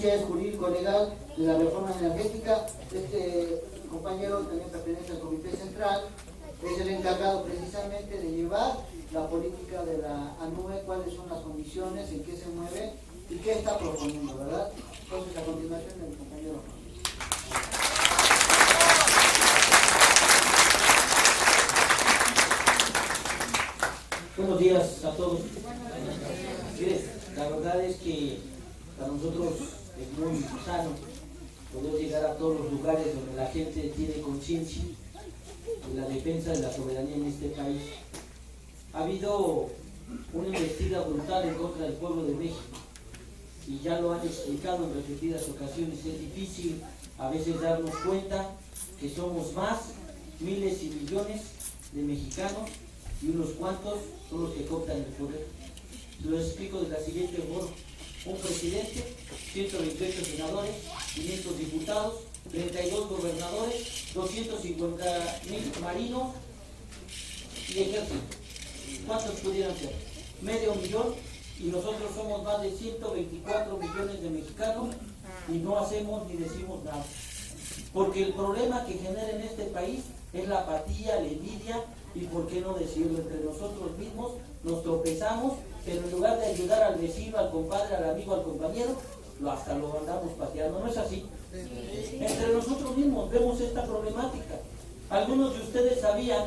es jurídico-legal de la reforma energética. Este compañero también pertenece al Comité Central, es el encargado precisamente de llevar la política de la ANUE, cuáles son las condiciones, en qué se mueve y qué está proponiendo, ¿verdad? Entonces, a continuación, el compañero. Buenos días a todos. La verdad es que para nosotros es muy sano poder llegar a todos los lugares donde la gente tiene conciencia de la defensa de la soberanía en este país. Ha habido una investida brutal en contra del pueblo de México y ya lo han explicado en repetidas ocasiones. Es difícil a veces darnos cuenta que somos más, miles y millones de mexicanos y unos cuantos son los que cooptan el poder. Lo explico de la siguiente forma: un presidente, 128 senadores, 500 diputados, 32 gobernadores, 250,000 marinos y ejército. ¿Cuántos pudieran ser? Medio millón, y nosotros somos más de 124 millones de mexicanos y no hacemos ni decimos nada. Porque el problema que genera en este país es la apatía, la envidia y, por qué no decirlo, entre nosotros mismos nos tropezamos, pero en lugar de ayudar al vecino, al compadre, al amigo, al compañero, hasta lo andamos pateando. ¿No es así? Entre nosotros mismos vemos esta problemática. ¿Algunos de ustedes sabían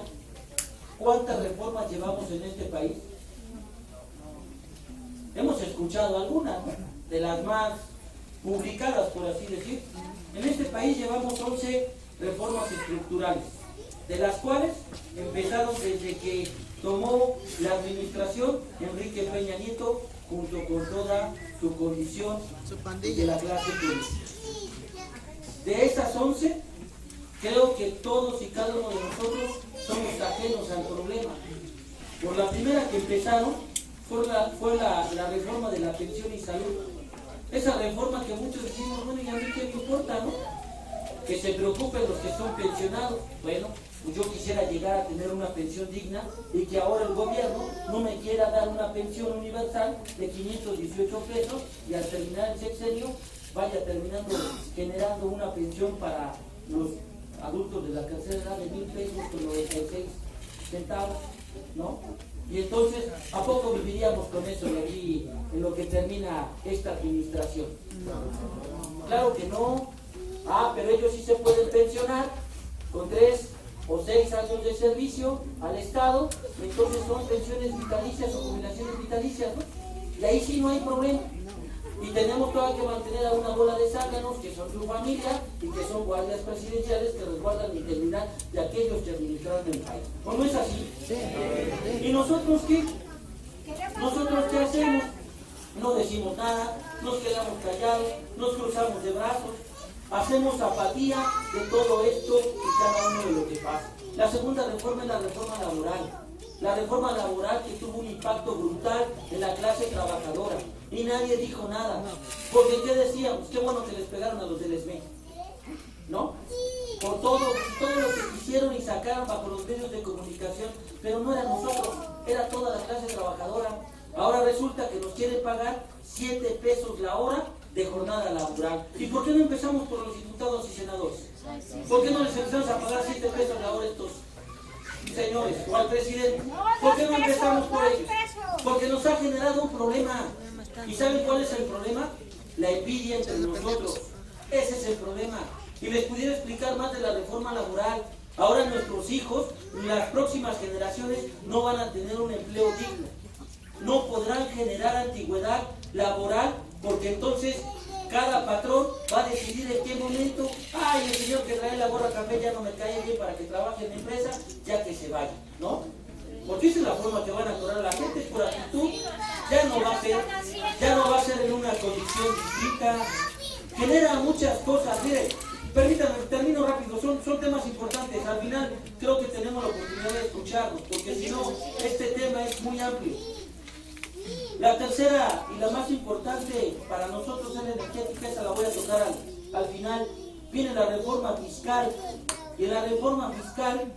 cuántas reformas llevamos en este país? Hemos escuchado algunas, ¿no?, de las más publicadas, por así decir. En este país llevamos 11 reformas estructurales, de las cuales empezaron desde que tomó la administración Enrique Peña Nieto, junto con toda su condición de la clase política. De esas 11, creo que todos y cada uno de nosotros somos ajenos al problema. Por la primera que empezaron fue la reforma de la pensión y salud. Esa reforma que muchos decimos, bueno, ¿y a mí qué me importa, no? Que se preocupen los que son pensionados. Bueno, pues yo quisiera llegar a tener una pensión digna y que ahora el gobierno no me quiera dar una pensión universal de 518 pesos y al terminar el sexenio vaya terminando generando una pensión para los adultos de la tercera edad de 1,000 pesos con 96 centavos, ¿no? Y entonces, ¿a poco viviríamos con eso de allí en lo que termina esta administración? Claro que no. Pero ellos sí se pueden pensionar con 3 o 6 años de servicio al Estado, entonces son pensiones vitalicias o jubilaciones vitalicias, ¿no? Y ahí sí no hay problema. Y tenemos todavía que mantener a una bola de zánganos que son su familia y que son guardias presidenciales que resguardan la integridad de aquellos que administran el país. ¿O no es así? ¿Y nosotros qué? ¿Nosotros qué hacemos? No decimos nada, nos quedamos callados, nos cruzamos de brazos, hacemos apatía de todo esto y cada uno de lo que pasa. La segunda reforma es la reforma laboral. La reforma laboral que tuvo un impacto brutal en la clase trabajadora. Y nadie dijo nada. Porque ¿qué decíamos? Qué bueno que les pegaron a los del ESME, ¿no? Por todo lo que quisieron y sacaron bajo los medios de comunicación. Pero no era nosotros, era toda la clase trabajadora. Ahora resulta que nos quieren pagar 7 pesos la hora de jornada laboral. ¿Y por qué no empezamos por los diputados y senadores? ¿Por qué no les empezamos a pagar 7 pesos la hora a estos señores o al presidente? ¿Por qué no empezamos por ellos? Porque nos ha generado un problema. ¿Y saben cuál es el problema? La envidia entre nosotros. Ese es el problema. Y les pudiera explicar más de la reforma laboral. Ahora nuestros hijos, las próximas generaciones, no van a tener un empleo digno. No podrán generar antigüedad laboral, porque entonces cada patrón va a decidir en qué momento: ay, el señor que trae la gorra café ya no me cae bien para que trabaje en la empresa, ya que se vaya, ¿no? Porque esa es la forma que van a cobrar a la gente, por actitud. Ya no va a ser en una condición distinta. Genera muchas cosas. Mire, permítanme, termino rápido, son temas importantes. Al final creo que tenemos la oportunidad de escucharlos, porque si no, este tema es muy amplio. La tercera y la más importante para nosotros es la energética. Esa la voy a tocar al final. Viene la reforma fiscal, y en la reforma fiscal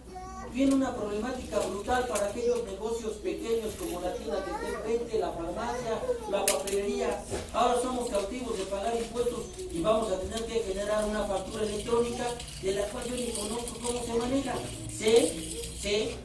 viene una problemática brutal para aquellos negocios pequeños como la tienda que está enfrente, la farmacia, la papelería. Ahora somos cautivos de pagar impuestos y vamos a tener que generar una factura electrónica de la cual yo ni conozco cómo se maneja. Sé que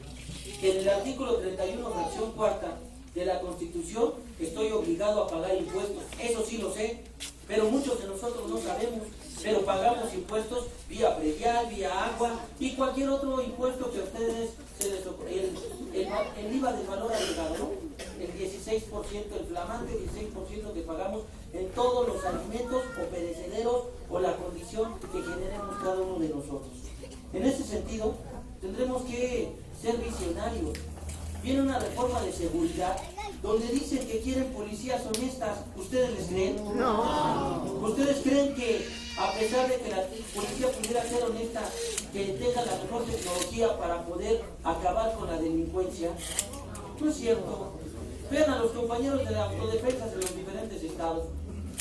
en el artículo 31, fracción cuarta de la Constitución, estoy obligado a pagar impuestos. Eso sí lo sé, pero muchos de nosotros no sabemos, pero pagamos impuestos vía predial, vía agua y cualquier otro impuesto que a ustedes se les ocurra. El IVA de valor agregado, ¿no? El 16%, el flamante 16% que pagamos en todos los alimentos o perecederos o la condición que generemos cada uno de nosotros. En ese sentido, tendremos que ser visionarios. Viene una reforma de seguridad donde dicen que quieren policías honestas. ¿Ustedes les creen? No. ¿Ustedes creen que a pesar de que la policía pudiera ser honesta, que tenga la mejor tecnología para poder acabar con la delincuencia? No es cierto. Vean a los compañeros de la autodefensa de los diferentes estados.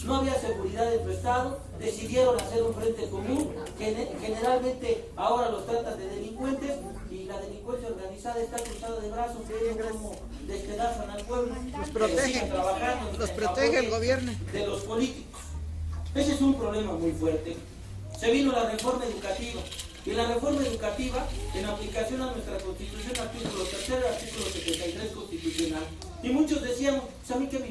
No había seguridad en su estado, decidieron hacer un frente común, que generalmente ahora los tratan de delincuentes y la delincuencia organizada está cruzada de brazos, viendo cómo despedazan al pueblo, los protege el gobierno de los políticos. Ese es un problema muy fuerte. Se vino la reforma educativa. Y la reforma educativa, en aplicación a nuestra Constitución, artículo 3, artículo 73 constitucional. Y muchos decíamos, pues a mí qué me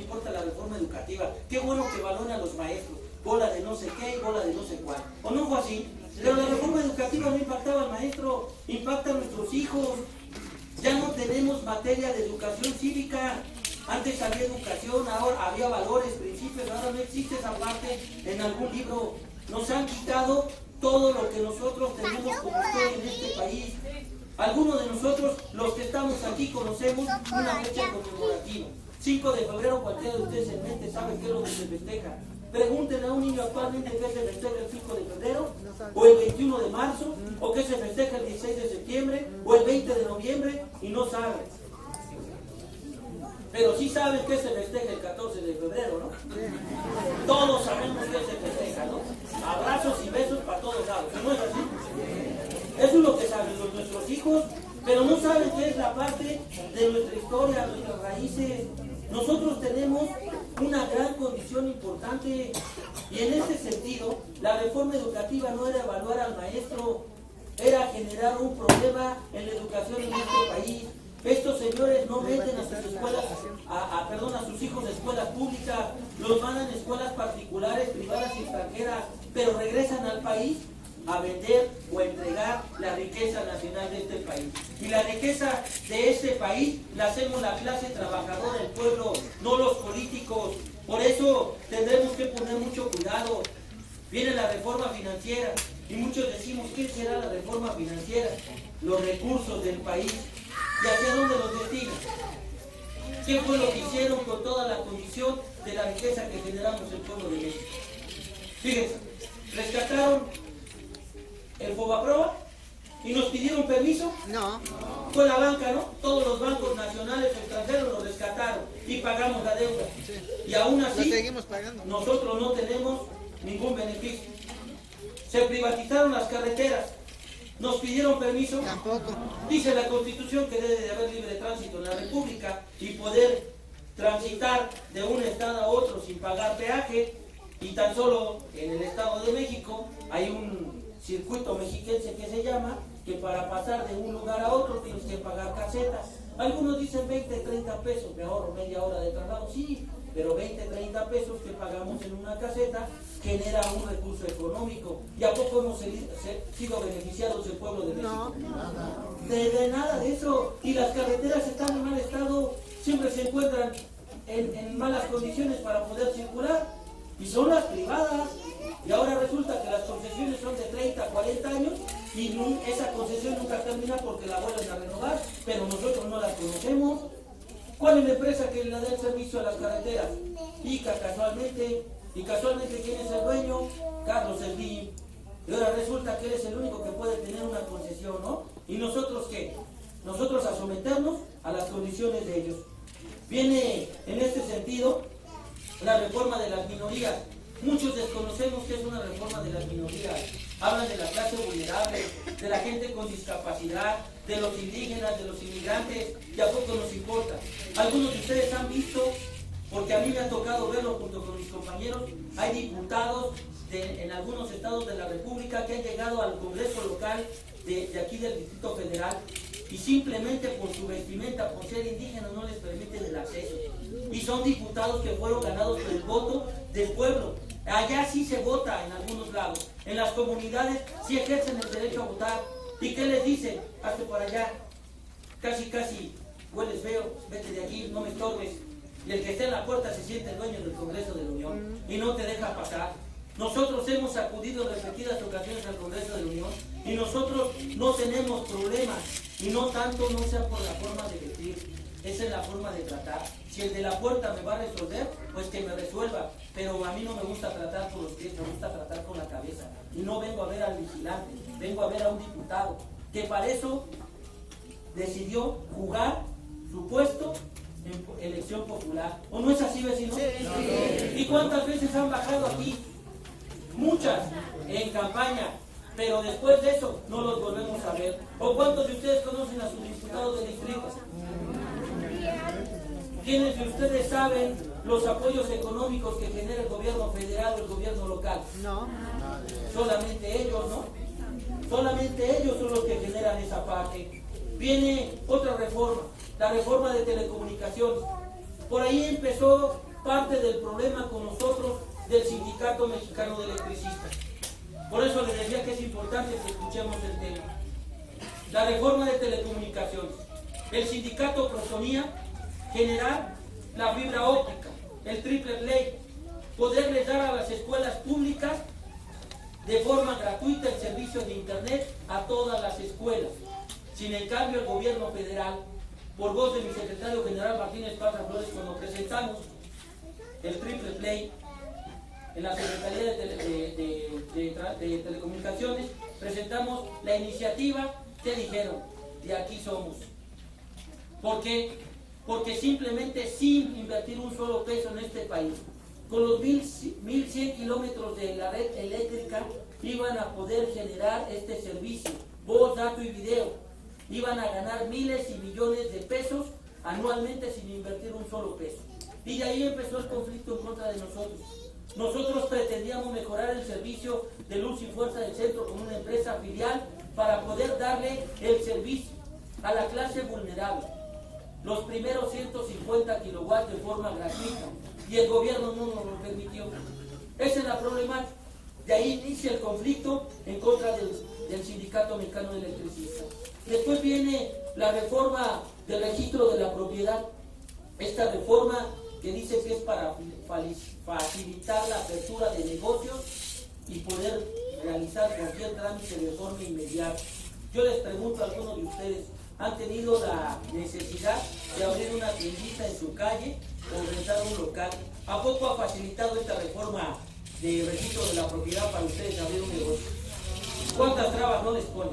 importa la reforma educativa, qué bueno que valoren a los maestros, bola de no sé qué y bola de no sé cuál. ¿O no fue así? Pero la reforma educativa no impactaba al maestro, impacta a nuestros hijos. Ya no tenemos materia de educación cívica. Antes había educación, ahora había valores, principios, ahora no existe esa parte en algún libro. Nos han quitado todo lo que nosotros tenemos como historia en este país. Algunos de nosotros, los que estamos aquí, conocemos una fecha conmemorativa. 5 de febrero, cualquiera de ustedes en mente sabe qué es lo que se festeja. Pregúntenle a un niño actualmente qué se festeja el 5 de febrero, o el 21 de marzo, o qué se festeja el 16 de septiembre, o el 20 de noviembre, y no saben. Pero sí saben qué se festeja el 14 de febrero, ¿no? Todos sabemos qué se festeja, ¿no? Abrazos y besos para todos lados, ¿no es así? Eso es lo que saben nuestros hijos, pero no saben qué es la parte de nuestra historia, nuestras raíces. Nosotros tenemos una gran condición importante y en este sentido, la reforma educativa no era evaluar al maestro, era generar un problema en la educación en nuestro país. Estos señores no meten a sus escuelas, a sus hijos de escuelas públicas, los mandan a escuelas particulares, privadas y extranjeras, pero regresan al país a vender o a entregar la riqueza nacional de este país. Y la riqueza de este país la hacemos la clase trabajadora del pueblo, no los políticos. Por eso tendremos que poner mucho cuidado. Viene la reforma financiera y muchos decimos, ¿qué será la reforma financiera? Los recursos del país. ¿Y hacia dónde los destinan? ¿Qué fue lo que hicieron con toda la condición de la riqueza que generamos el pueblo de México? Fíjense, rescataron el Fobaproa y nos pidieron permiso. No. Fue la banca, ¿no? Todos los bancos nacionales o extranjeros los rescataron y pagamos la deuda. Sí. Y aún así, seguimos pagando. Nosotros no tenemos ningún beneficio. Se privatizaron las carreteras. ¿Nos pidieron permiso? Tampoco. Dice la Constitución que debe de haber libre tránsito en la República y poder transitar de un estado a otro sin pagar peaje. Y tan solo en el Estado de México hay un circuito mexiquense que se llama, que para pasar de un lugar a otro tienes que pagar casetas. Algunos dicen 20, 30 pesos, me ahorro media hora de traslado. Sí, pero 20, 30 pesos que pagamos en una caseta genera un recurso económico. ¿Y a poco hemos sido beneficiados el pueblo de México? No. De nada de eso. Y las carreteras están en mal estado, siempre se encuentran en malas condiciones para poder circular. Y son las privadas. Y ahora resulta que las concesiones son de 30, 40 años y esa concesión nunca termina porque la vuelven a renovar, pero nosotros no las conocemos. ¿Cuál es la empresa que le da el servicio a las carreteras? ICA casualmente. Y casualmente, ¿quién es el dueño? Carlos Slim. Y ahora resulta que él es el único que puede tener una concesión, ¿no? ¿Y nosotros qué? Nosotros a someternos a las condiciones de ellos. Viene en este sentido la reforma de las minorías. Muchos desconocemos qué es una reforma de las minorías. Hablan de la clase vulnerable, de la gente con discapacidad, de los indígenas, de los inmigrantes, y a poco nos importa. Algunos de ustedes han visto porque a mí me ha tocado verlo junto con mis compañeros. Hay diputados en algunos estados de la República que han llegado al Congreso local de aquí del Distrito Federal y simplemente por su vestimenta, por ser indígenas, no les permiten el acceso. Y son diputados que fueron ganados por el voto del pueblo. Allá sí se vota en algunos lados. En las comunidades sí ejercen el derecho a votar. ¿Y qué les dicen? Hazte para allá. Casi, hueles feo, vete de aquí, no me estorbes. Y el que esté en la puerta se siente el dueño del Congreso de la Unión y no te deja pasar. Nosotros hemos acudido en repetidas ocasiones al Congreso de la Unión y nosotros no tenemos problemas. Y no tanto no sea por la forma de vestir, esa es la forma de tratar. Si el de la puerta me va a resolver, pues que me resuelva. Pero a mí no me gusta tratar por los pies, me gusta tratar con la cabeza. Y no vengo a ver al vigilante, vengo a ver a un diputado que para eso decidió jugar su puesto en elección popular. ¿O no es así, vecino? Sí. ¿Y cuántas veces han bajado aquí? Muchas en campaña. Pero después de eso no los volvemos a ver. ¿O cuántos de ustedes conocen a sus diputados de distrito? ¿Quiénes de ustedes saben los apoyos económicos que genera el gobierno federal o el gobierno local? No. Solamente ellos, ¿no? Solamente ellos son los que generan esa parte. Viene otra reforma, la reforma de telecomunicaciones. Por ahí empezó parte del problema con nosotros del Sindicato Mexicano de Electricistas. Por eso les decía que es importante que escuchemos el tema. La reforma de telecomunicaciones. El sindicato proponía generar la fibra óptica, el triple play, poderles dar a las escuelas públicas de forma gratuita el servicio de internet a todas las escuelas. Sin en cambio el gobierno federal, por voz de mi secretario general Martínez Parra Flores, cuando presentamos el triple play en la Secretaría de Telecomunicaciones, presentamos la iniciativa, ¿qué dijeron? De aquí somos. ¿Por qué? Porque simplemente sin invertir un solo peso en este país, con los 1.100 kilómetros de la red eléctrica, iban a poder generar este servicio, voz, dato y video. Iban a ganar miles y millones de pesos anualmente sin invertir un solo peso. Y de ahí empezó el conflicto en contra de nosotros. Nosotros pretendíamos mejorar el servicio de luz y fuerza del centro con una empresa filial para poder darle el servicio a la clase vulnerable. Los primeros 150 kilowatts de forma gratuita. Y el gobierno no nos lo permitió. Esa es la problemática. De ahí inicia el conflicto en contra del Sindicato Mexicano de Electricistas. Después viene la reforma del registro de la propiedad. Esta reforma que dice que es para facilitar la apertura de negocios y poder realizar cualquier trámite de forma inmediata. Yo les pregunto a algunos de ustedes, ¿han tenido la necesidad de abrir una tiendita en su calle o rentar un local? ¿A poco ha facilitado esta reforma de registro de la propiedad para ustedes abrir un negocio? ¿Cuántas trabas no les ponen?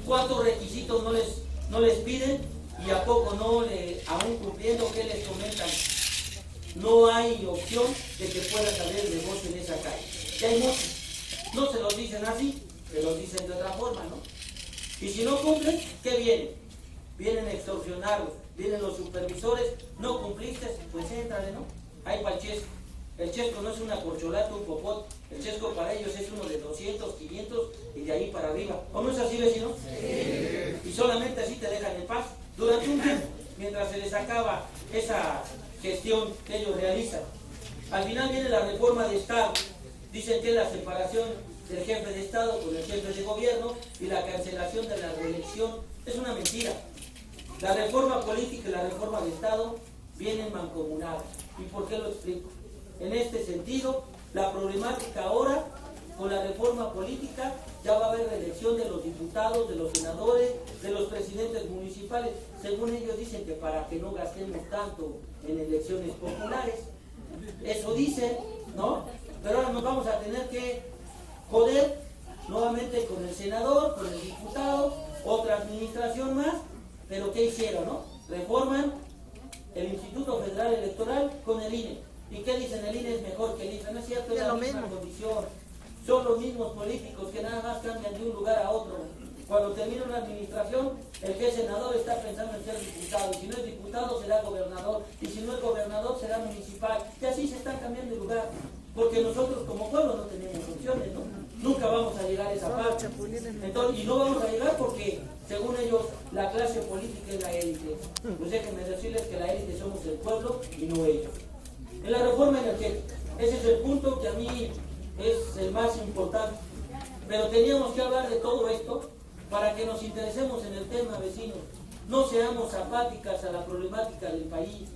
¿Cuántos requisitos no les piden? Y a poco no, aún cumpliendo, ¿qué les comentan? No hay opción de que puedas abrir el negocio en esa calle. Y hay muchos. No se los dicen así, se los dicen de otra forma, ¿no? Y si no cumplen, ¿qué vienen? Vienen a extorsionarlos, vienen los supervisores, no cumpliste, pues éntrale, ¿no? Ahí para el chesco. El chesco no es una corcholata, un popot. El chesco para ellos es uno de 200, 500 y de ahí para arriba. ¿O no es así, vecino? Sí. Y solamente así te dejan en paz durante un tiempo, mientras se les acaba esa gestión que ellos realizan. Al final viene la reforma de Estado. Dicen que es la separación del jefe de Estado con el jefe de gobierno y la cancelación de la reelección. Es una mentira. La reforma política y la reforma de Estado vienen mancomunadas. ¿Y por qué lo explico? En este sentido, la problemática ahora, con la reforma política, ya va a haber reelección de los diputados, de los senadores, de los presidentes municipales. Según ellos dicen que para que no gastemos tanto en elecciones populares. Eso dicen, ¿no? Pero ahora nos vamos a tener que joder nuevamente con el senador, con el diputado, otra administración más. Pero ¿qué hicieron, no? Reforman el Instituto Federal Electoral con el INE. ¿Y qué dicen? El INE es mejor que el IFE. No es cierto, es la misma condición. Son los mismos políticos que nada más cambian de un lugar a otro. cuando termine una administración, el que es senador está pensando en ser diputado, y si no es diputado será gobernador, y si no es gobernador será municipal, y así se están cambiando de lugar, porque nosotros como pueblo no tenemos funciones, ¿no? Nunca vamos a llegar a esa parte. Entonces, y no vamos a llegar porque, según ellos, la clase política es la élite. Pues déjenme decirles que la élite somos el pueblo y no ellos. En la reforma energética, ese es el punto que a mí es el más importante. Pero teníamos que hablar de todo esto para que nos interesemos en el tema, vecinos. No seamos apáticas a la problemática del país.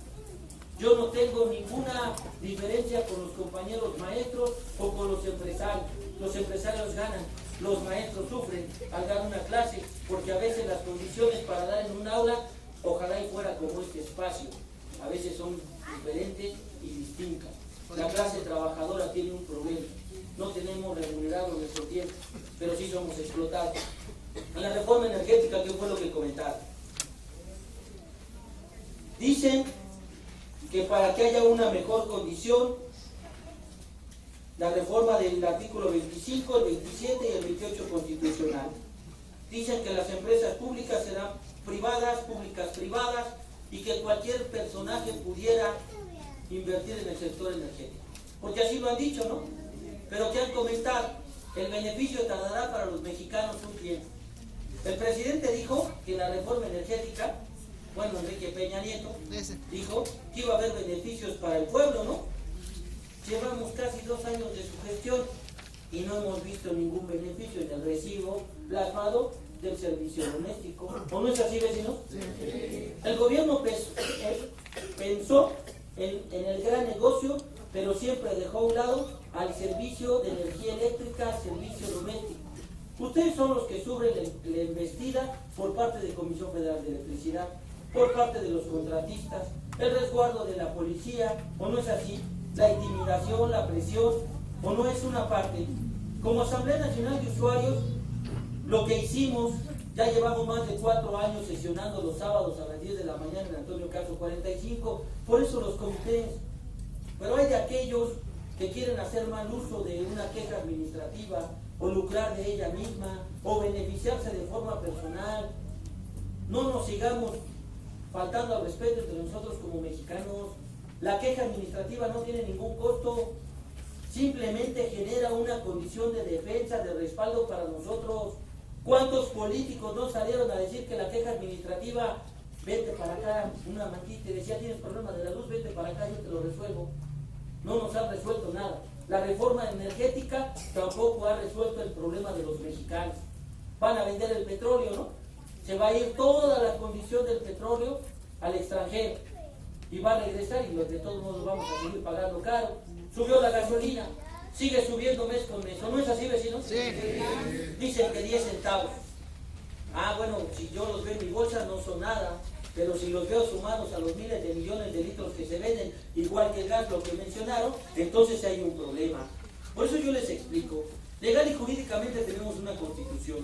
Yo no tengo ninguna diferencia con los compañeros maestros o con los empresarios. Los empresarios ganan, los maestros sufren al dar una clase, porque a veces las condiciones para dar en un aula, ojalá y fuera como este espacio, a veces son diferentes y distintas. La clase trabajadora tiene un problema. No tenemos remunerado nuestro tiempo, pero sí somos explotados. En la reforma energética, ¿qué fue lo que comentaron? Dicen que para que haya una mejor condición, la reforma del artículo 25, el 27 y el 28 constitucional. Dicen que las empresas públicas serán privadas, públicas privadas, y que cualquier personaje pudiera invertir en el sector energético. Porque así lo han dicho, ¿no? Pero que han comentado, el beneficio tardará para los mexicanos un tiempo. El presidente dijo que la reforma energética, bueno, Enrique Peña Nieto, dijo que iba a haber beneficios para el pueblo, ¿no? Llevamos casi 2 años de su gestión y no hemos visto ningún beneficio en el recibo plasmado del servicio doméstico. ¿O no es así, vecinos? Sí. El gobierno pensó en el gran negocio, pero siempre dejó a un lado al servicio de energía eléctrica, servicio doméstico. Ustedes son los que sufren la embestida por parte de Comisión Federal de Electricidad, por parte de los contratistas, el resguardo de la policía, ¿o no es así? La intimidación, la presión, ¿o no es una parte? Como Asamblea Nacional de Usuarios, lo que hicimos, ya llevamos más de 4 años sesionando los sábados a las 10 de la mañana en Antonio Caso 45, por eso los comités. Pero hay de aquellos que quieren hacer mal uso de una queja administrativa, o lucrar de ella misma, o beneficiarse de forma personal. No nos sigamos faltando al respeto entre nosotros como mexicanos. La queja administrativa no tiene ningún costo, simplemente genera una condición de defensa, de respaldo para nosotros. ¿Cuántos políticos no salieron a decir que la queja administrativa, vete para acá, una mantita te decía, tienes problema de la luz, vete para acá, yo te lo resuelvo? No nos han resuelto nada. La reforma energética tampoco ha resuelto el problema de los mexicanos. Van a vender el petróleo, ¿no? Se va a ir toda la condición del petróleo al extranjero y va a regresar, y de todos modos vamos a seguir pagando caro. Subió la gasolina, sigue subiendo mes con mes. ¿No es así, vecinos? Sí. Dicen que 10 centavos. Ah, bueno, si yo los veo en mi bolsa no son nada, pero si los veo sumados a los miles de millones de litros que se venden, igual que el gas, lo que mencionaron, entonces hay un problema. Por eso yo les explico. Legal y jurídicamente tenemos una constitución.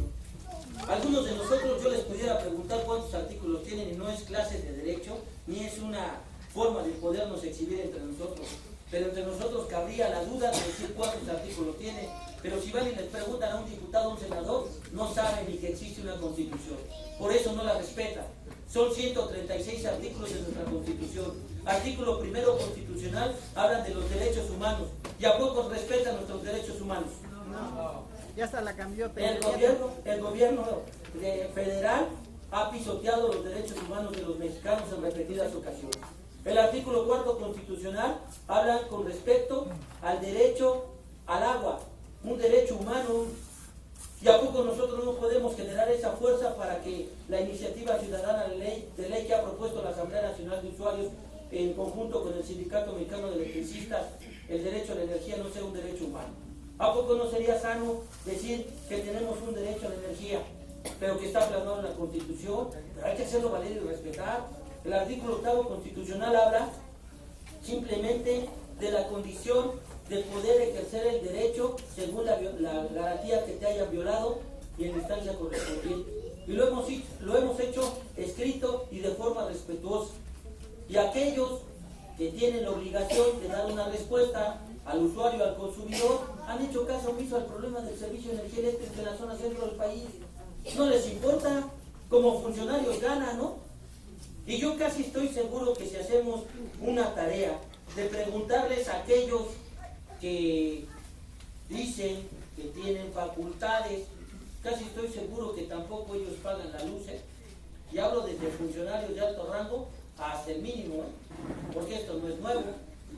Algunos de nosotros, yo les pudiera preguntar cuántos artículos tienen, y no es clase de derecho, ni es una forma de podernos exhibir entre nosotros. Pero entre nosotros cabría la duda de decir cuántos artículos tiene. Pero si van y les preguntan a un diputado o un senador, no saben ni que existe una constitución. Por eso no la respetan. Son 136 artículos de nuestra constitución. Artículo primero constitucional hablan de los derechos humanos. ¿Y a pocos respetan nuestros derechos humanos? No. Ya hasta la cambió. El gobierno federal ha pisoteado los derechos humanos de los mexicanos en repetidas ocasiones. El artículo 4 constitucional habla con respecto al derecho al agua, un derecho humano. ¿Y a poco nosotros no podemos generar esa fuerza para que la iniciativa ciudadana de ley que ha propuesto la Asamblea Nacional de Usuarios en conjunto con el Sindicato Mexicano de Electricistas, el derecho a la energía, no sea un derecho humano? ¿A poco no sería sano decir que tenemos un derecho a la energía, pero que está plasmado en la Constitución? Pero hay que hacerlo valer y respetar. El artículo 8 constitucional habla simplemente de la condición de poder ejercer el derecho según la garantía que te hayan violado y en la instancia correspondiente. Y lo hemos hecho escrito y de forma respetuosa. Y aquellos que tienen la obligación de dar una respuesta al usuario, al consumidor, han hecho caso omiso al problema del servicio de energía eléctrica en la zona centro del país. No les importa, como funcionarios ganan, ¿no? Y yo casi estoy seguro que si hacemos una tarea de preguntarles a aquellos que dicen que tienen facultades, casi estoy seguro que tampoco ellos pagan la luz, ¿eh? Y hablo desde funcionarios de alto rango hasta el mínimo, ¿eh? Porque esto no es nuevo.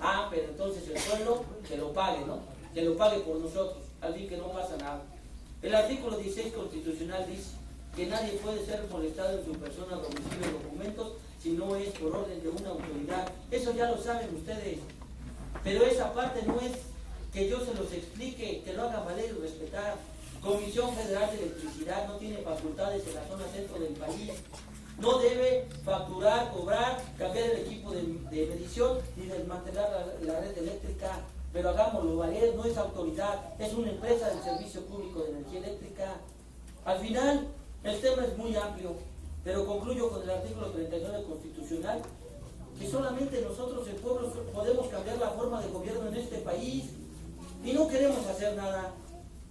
Ah, pero entonces el sueldo que lo pague, ¿no? Que lo pague por nosotros, al fin que no pasa nada. El artículo 16 constitucional dice que nadie puede ser molestado en su persona, domicilio o documentos si no es por orden de una autoridad. Eso ya lo saben ustedes. Pero esa parte no es que yo se los explique, que lo hagan valer y respetar. Comisión Federal de Electricidad no tiene facultades en la zona centro del país. No debe facturar, cobrar, cambiar el equipo de medición ni desmantelar la red eléctrica. Pero hagámoslo valer, no es autoridad, es una empresa del Servicio Público de Energía Eléctrica. Al final, el tema es muy amplio, pero concluyo con el artículo 39 constitucional, que solamente nosotros, el pueblo, podemos cambiar la forma de gobierno en este país, y no queremos hacer nada.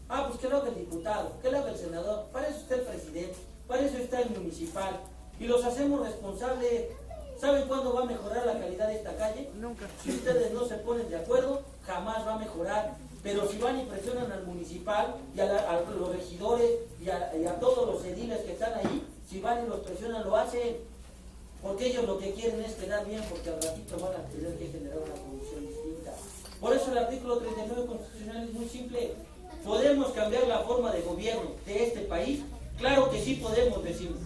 Ah, pues que lo haga el diputado, que lo haga el senador, para eso está el presidente, para eso está el municipal, y los hacemos responsables. ¿Saben cuándo va a mejorar la calidad de esta calle? Nunca. Si ustedes no se ponen de acuerdo, jamás va a mejorar. Pero si van y presionan al municipal y a los regidores y a todos los ediles que están ahí, si van y los presionan, lo hacen. Porque ellos lo que quieren es quedar bien, porque al ratito van a tener que generar una condición distinta. Por eso el artículo 39 constitucional es muy simple. ¿Podemos cambiar la forma de gobierno de este país? Claro que sí podemos, decirlo.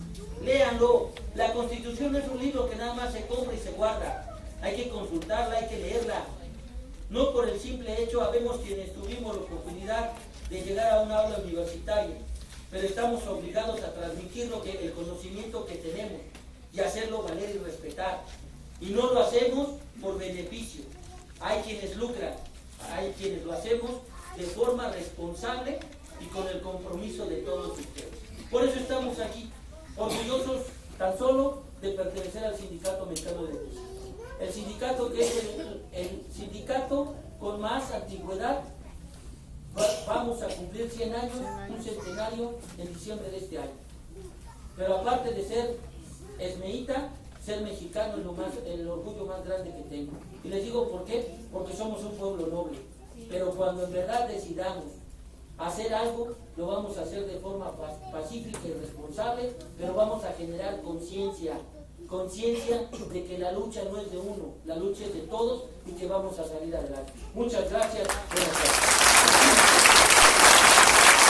Léanlo. La Constitución no es un libro que nada más se compra y se guarda. Hay que consultarla, hay que leerla. No por el simple hecho, habemos quienes tuvimos la oportunidad de llegar a una aula universitaria, pero estamos obligados a transmitir el conocimiento que tenemos y hacerlo valer y respetar. Y no lo hacemos por beneficio. Hay quienes lucran, hay quienes lo hacemos de forma responsable y con el compromiso de todos ustedes. Por eso estamos aquí, orgullosos tan solo de pertenecer al Sindicato Mexicano de Electricidad. El sindicato que es el sindicato con más antigüedad. Vamos a cumplir 100 años, un centenario en diciembre de este año. Pero aparte de ser esmeíta, ser mexicano es el orgullo más grande que tengo. Y les digo por qué, porque somos un pueblo noble. Pero cuando en verdad decidamos hacer algo, lo vamos a hacer de forma pacífica y responsable, pero vamos a generar conciencia de que la lucha no es de uno, la lucha es de todos y que vamos a salir adelante. Muchas gracias. Buenas tardes.